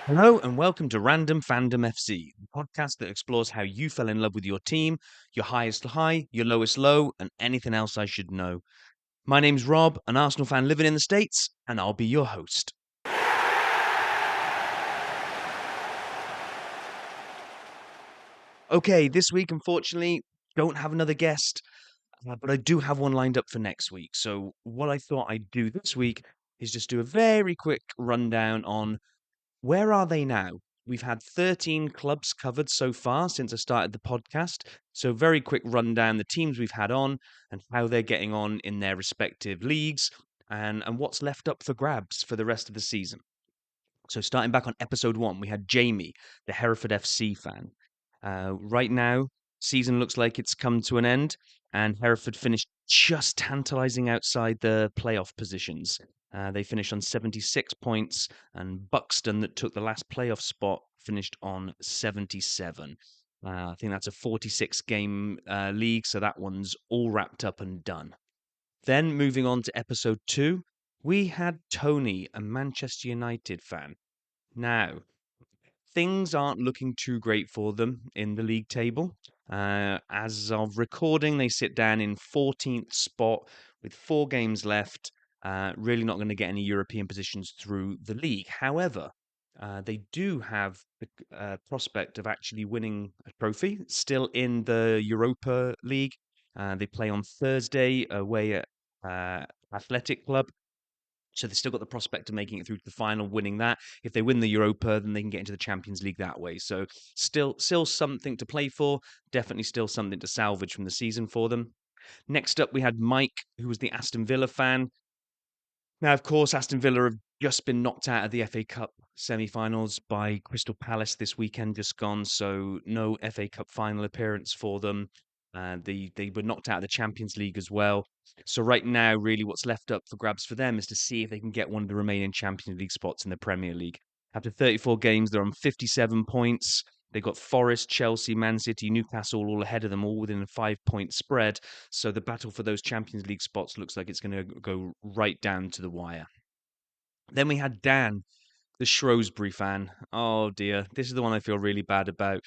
Hello and welcome to Random Fandom FC, the podcast that explores how you fell in love with your team, your highest high, your lowest low, and anything else I should know. My name's Rob, an Arsenal fan living in the States, and I'll be your host. Okay, this week, unfortunately, don't have another guest, but I do have one lined up for next week. So, what I thought I'd do this week is just do a very quick rundown on where are they now? We've had 13 clubs covered so far since I started the podcast. So, very quick rundown the teams we've had on and how they're getting on in their respective leagues and what's left up for grabs for the rest of the season. So, starting back on episode 1, we had Jamie, the Hereford FC fan. Right now, season looks like it's come to an end, and Hereford finished just tantalising outside the playoff positions. They finished on 76 points, and Buxton, that took the last playoff spot, finished on 77. I think that's a 46 game league, so that one's all wrapped up and done. Then moving on to episode 2, we had Tony, a Manchester United fan. Now, things aren't looking too great for them in the league table. As of recording, they sit down in 14th spot with 4 games left. Really not going to get any European positions through the league. However, they do have the prospect of actually winning a trophy, still in the Europa League. They play on Thursday away at Athletic Club. So they've still got the prospect of making it through to the final, winning that. If they win the Europa, then they can get into the Champions League that way. So still something to play for. Definitely still something to salvage from the season for them. Next up, we had Mike, who was the Aston Villa fan. Now, of course, Aston Villa have just been knocked out of the FA Cup semi-finals by Crystal Palace this weekend, just gone. So no FA Cup final appearance for them. They were knocked out of the Champions League as well. So right now, really, what's left up for grabs for them is to see if they can get one of the remaining Champions League spots in the Premier League. After 34 games, they're on 57 points. They've got Forest, Chelsea, Man City, Newcastle all ahead of them, all within a 5 point spread. So the battle for those Champions League spots looks like it's going to go right down to the wire. Then we had Dan, the Shrewsbury fan. Oh dear, this is the one I feel really bad about.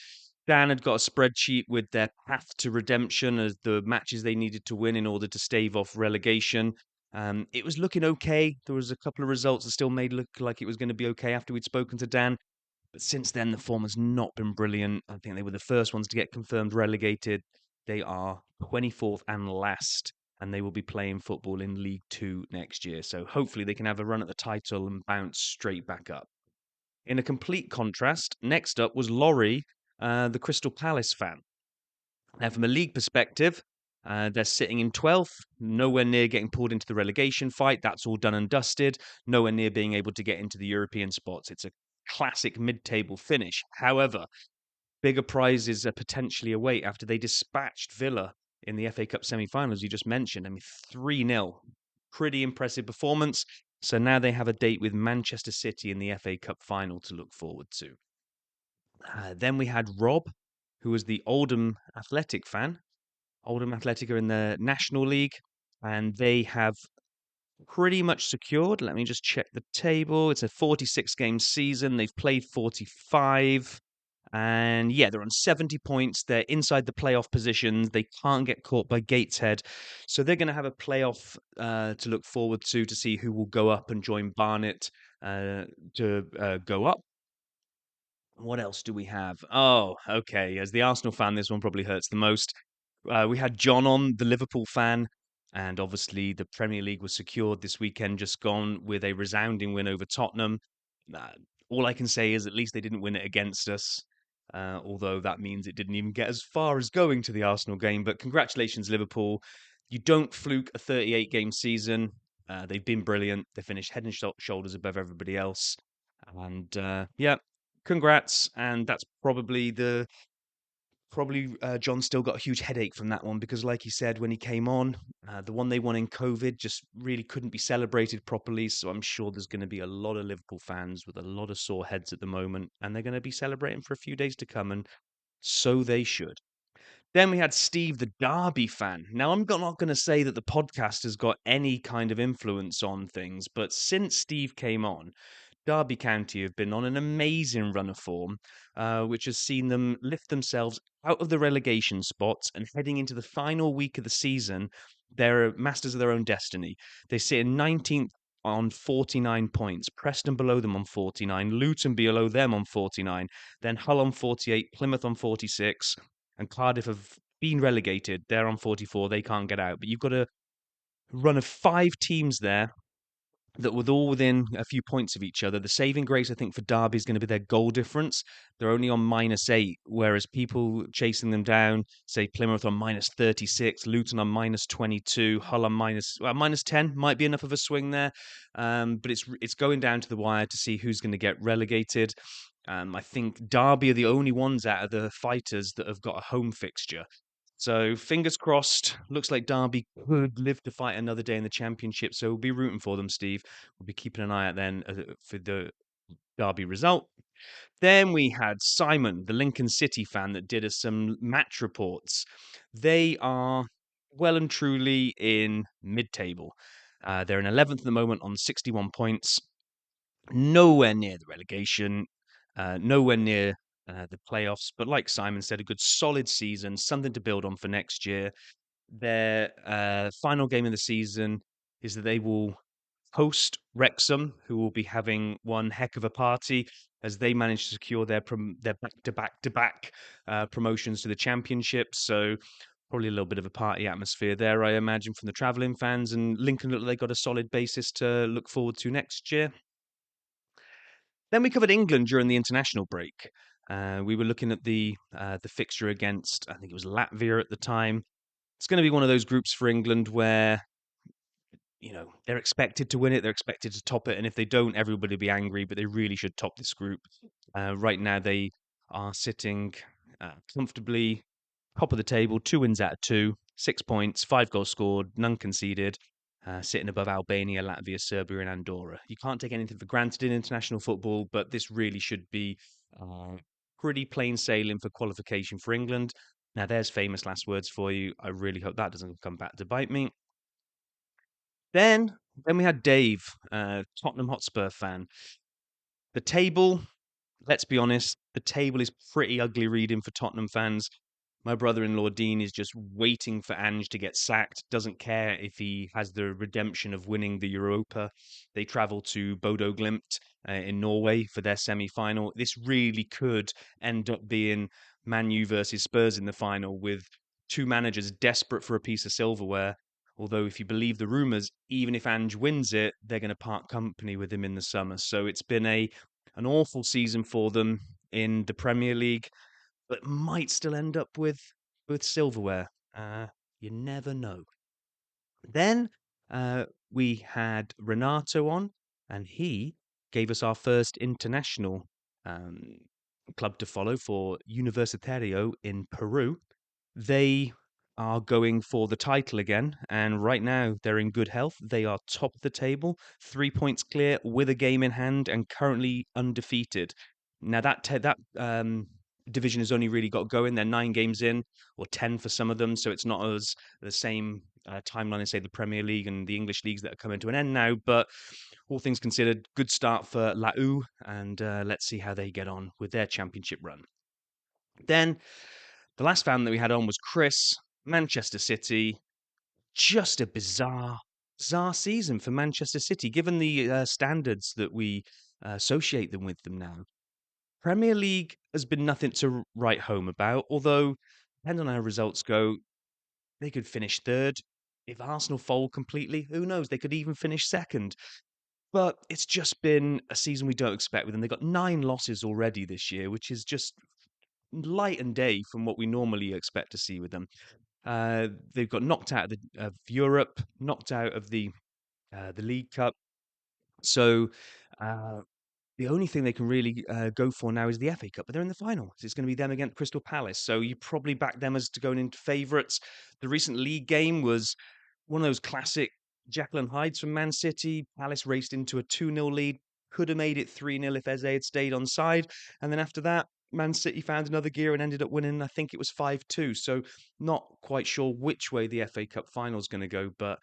Dan had got a spreadsheet with their path to redemption as the matches they needed to win in order to stave off relegation. It was looking okay. There was a couple of results that still made it look like it was going to be okay after we'd spoken to Dan. But since then, the form has not been brilliant. I think they were the first ones to get confirmed relegated. They are 24th and last, and they will be playing football in League Two next year. So hopefully they can have a run at the title and bounce straight back up. In a complete contrast, next up was Laurie, the Crystal Palace fan. Now, from a league perspective, they're sitting in 12th, nowhere near getting pulled into the relegation fight. That's all done and dusted. Nowhere near being able to get into the European spots. It's a classic mid-table finish. However, bigger prizes are potentially await after they dispatched Villa in the FA Cup semi-finals you just mentioned. I mean, 3-0. Pretty impressive performance. So now they have a date with Manchester City in the FA Cup final to look forward to. Then we had Rob, who was the Oldham Athletic fan. Oldham Athletic are in the National League, and they have pretty much secured. Let me just check the table. It's a 46 game season. They've played 45. And yeah, they're on 70 points. They're inside the playoff positions. They can't get caught by Gateshead. So they're going to have a playoff to look forward to see who will go up and join Barnet to go up. What else do we have? Oh, okay. As the Arsenal fan, this one probably hurts the most. We had John on, the Liverpool fan, and obviously the Premier League was secured this weekend, just gone with a resounding win over Tottenham. Uh, all I can say is at least they didn't win it against us, although that means it didn't even get as far as going to the Arsenal game. But congratulations, Liverpool. You don't fluke a 38 game season. They've been brilliant. They finished head and shoulders above everybody else. And yeah, congrats. And that's probably John still got a huge headache from that one because, like he said, when he came on, the one they won in COVID just really couldn't be celebrated properly. So I'm sure there's going to be a lot of Liverpool fans with a lot of sore heads at the moment, and they're going to be celebrating for a few days to come, and so they should. Then we had Steve, the Derby fan. Now, I'm not going to say that the podcast has got any kind of influence on things, but since Steve came on, Derby County have been on an amazing run of form, which has seen them lift themselves out of the relegation spots and heading into the final week of the season. They're masters of their own destiny. They sit in 19th on 49 points, Preston below them on 49, Luton below them on 49, then Hull on 48, Plymouth on 46, and Cardiff have been relegated. They're on 44, they can't get out. But you've got a run of five teams there that were all within a few points of each other. The saving grace, I think, for Derby is going to be their goal difference. They're only on -8, whereas people chasing them down, say Plymouth on -36, Luton on -22, Hull on -10, might be enough of a swing there. But it's going down to the wire to see who's going to get relegated. I think Derby are the only ones out of the fighters that have got a home fixture. So fingers crossed. Looks like Derby could live to fight another day in the championship. So we'll be rooting for them, Steve. We'll be keeping an eye out then for the Derby result. Then we had Simon, the Lincoln City fan, that did us some match reports. They are well and truly in mid-table. They're in 11th at the moment on 61 points. Nowhere near the relegation, nowhere near the playoffs. But like Simon said, a good solid season, something to build on for next year. Their final game of the season is that they will host Wrexham, who will be having one heck of a party as they manage to secure their back-to-back promotions to the championship. So probably a little bit of a party atmosphere there, I imagine, from the travelling fans. And Lincoln look like they got a solid basis to look forward to next year. Then we covered England during the international break. We were looking at the fixture against, I think it was Latvia at the time. It's going to be one of those groups for England where they're expected to win it, they're expected to top it, and if they don't, everybody will be angry. But they really should top this group. Right now, they are sitting comfortably top of the table, 2 wins out of 2, 6 points, 5 goals scored, none conceded, sitting above Albania, Latvia, Serbia, and Andorra. You can't take anything for granted in international football, but this really should be pretty plain sailing for qualification for England. Now, there's famous last words for you. I really hope that doesn't come back to bite me. Then, then we had Dave, Tottenham Hotspur fan. The table, let's be honest, the table is pretty ugly reading for Tottenham fans. My brother-in-law Dean is just waiting for Ange to get sacked. Doesn't care if he has the redemption of winning the Europa. They travel to Bodo Glimt in Norway for their semi-final. This really could end up being Man U versus Spurs in the final, with two managers desperate for a piece of silverware. Although, if you believe the rumours, even if Ange wins it, they're going to part company with him in the summer. So it's been an awful season for them in the Premier League, but might still end up with silverware. You never know. Then we had Renato on, and he gave us our first international club to follow for Universitario in Peru. They are going for the title again, and right now they're in good health. They are top of the table, 3 points clear with a game in hand, and currently undefeated. Now that division has only really got going. They're 9 games in, or 10 for some of them, so it's not as the same timeline as say the Premier League and the English leagues that are coming to an end now. But all things considered, good start for Lau, and let's see how they get on with their championship run. Then the last fan that we had on was Chris, Manchester City. Just a bizarre season for Manchester City, given the standards that we associate them with them now. Premier League has been nothing to write home about, although, depending on how results go, they could finish third. If Arsenal fold completely, who knows? They could even finish second. But it's just been a season we don't expect with them. They've got 9 losses already this year, which is just light and day from what we normally expect to see with them. They've got knocked out of Europe, knocked out of the League Cup. So the only thing they can really go for now is the FA Cup, but they're in the final. So it's going to be them against Crystal Palace. So you probably back them as to going into favourites. The recent league game was one of those classic Jekyll and Hydes from Man City. Palace raced into a 2-0 lead, could have made it 3-0 if Eze had stayed on side. And then after that, Man City found another gear and ended up winning, I think it was 5-2. So not quite sure which way the FA Cup final is going to go, but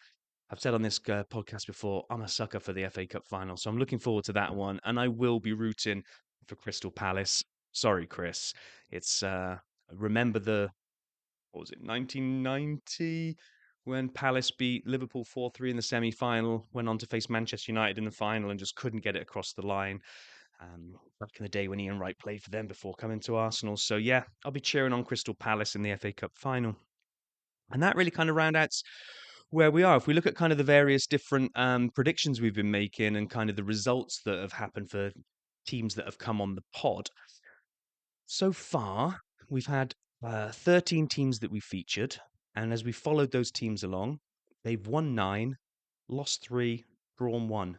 I've said on this podcast before, I'm a sucker for the FA Cup final, so I'm looking forward to that one, and I will be rooting for Crystal Palace. Sorry, Chris. It's remember the what was it, 1990, when Palace beat Liverpool 4-3 in the semi-final, went on to face Manchester United in the final, and just couldn't get it across the line. Back in the day when Ian Wright played for them before coming to Arsenal. So yeah, I'll be cheering on Crystal Palace in the FA Cup final. And that really kind of round out where we are. If we look at kind of the various different predictions we've been making and kind of the results that have happened for teams that have come on the pod, so far we've had 13 teams that we featured. And as we followed those teams along, they've won 9, lost 3, drawn 1.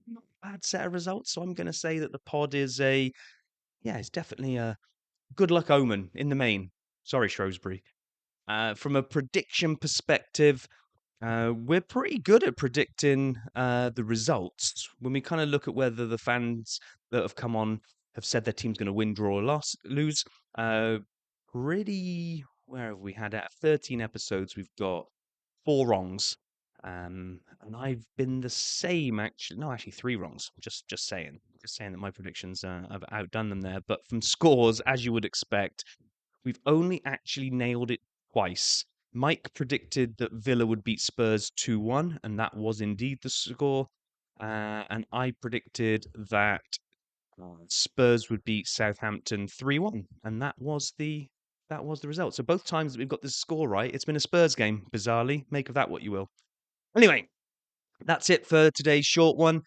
Not a bad set of results. So I'm going to say that the pod is it's definitely a good luck omen in the main. Sorry, Shrewsbury. From a prediction perspective, we're pretty good at predicting the results. When we kind of look at whether the fans that have come on have said their team's going to win, draw, or lose, uh, where have we had at 13 episodes? We've got 4 wrongs. And I've been the same, actually. No, actually, 3 wrongs. Just saying. Just saying that my predictions have outdone them there. But from scores, as you would expect, we've only actually nailed it twice. Mike predicted that Villa would beat Spurs 2-1, and that was indeed the score. And I predicted that Spurs would beat Southampton 3-1, and that was the result. So both times that we've got the score right, it's been a Spurs game, bizarrely. Make of that what you will. Anyway, that's it for today's short one.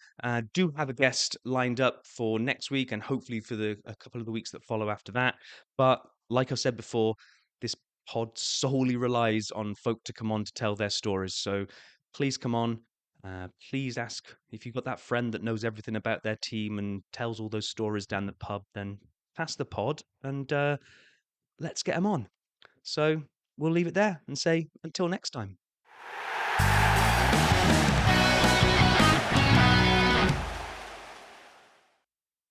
Do have a guest lined up for next week and hopefully for a couple of the weeks that follow after that. But like I've said before, this pod solely relies on folk to come on to tell their stories. So please come on. Please ask if you've got that friend that knows everything about their team and tells all those stories down the pub, then pass the pod and let's get them on. So we'll leave it there and say until next time.